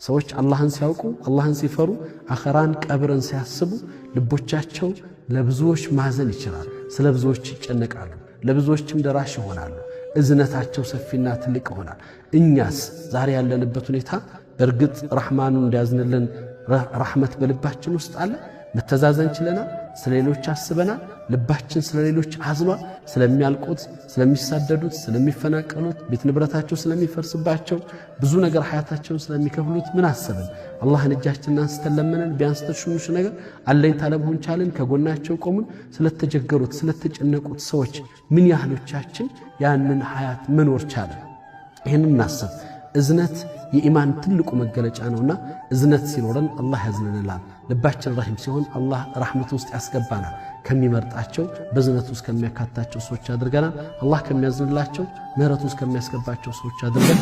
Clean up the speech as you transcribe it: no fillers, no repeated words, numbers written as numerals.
ሰዎች አላህን ሲያውቁ አላህን ሲፈሩ አኸራን ቀብርን ሲያስቡ ልቦቻቸው ለብዙዎች ማዘን ይችላል። ስለ ብዙዎች ይጨነቃሉ፣ ለብዙዎችም ደራሽ ይሆናሉ። እዝነታቸው ሰፊና ትልቅ ይሆናል። እኛስ ዛሬ ያለንበት ሁኔታ በእርግጥ ረሕማኑ እንዲያዝንልን ረሕመት በልባችን ውስጥ አለ? መተዛዘን ችለናል? ስለሌሎች አስበናል? ልባችን ስለሌሎች አዝኗል? ስለሚያልቁት፣ ስለሚሳደዱት፣ ስለሚፈናቀሉት፣ ቤት ንብረታቸው ስለሚፈርስባቸው፣ ብዙ ነገር ሐያታቸውን ስለሚከፍሉት ምን አሰብን? አላህን እጃችንን አንስተን ለመንን? ቢያንስ ትንሽ ነገር አለኝታ ለመሆን ቻልን? ከጎናቸው ቆሙን? ስለተቸገሩት ስለተጨነቁት ሰዎች ምን ያህሎቻችን ያንን ሐያት መኖር ቻለን? ይህንን እናስብ። እዝነት የኢማን ትልቁ መገለጫ ነውና እዝነት ሲኖረን አላህ ያዝንልናል። ልባችን ረሂም ሲሆን አላህ ረሕመቱ ውስጥ ያስገባናል። ከሚመርጣቸው በእዝነቱ ውስጥ ከሚያካታቸው ሰዎች አድርገናል። አላህ ከሚያዝንላቸው ምህረቱ ውስጥ ከሚያስገባቸው ሰዎች አድርገን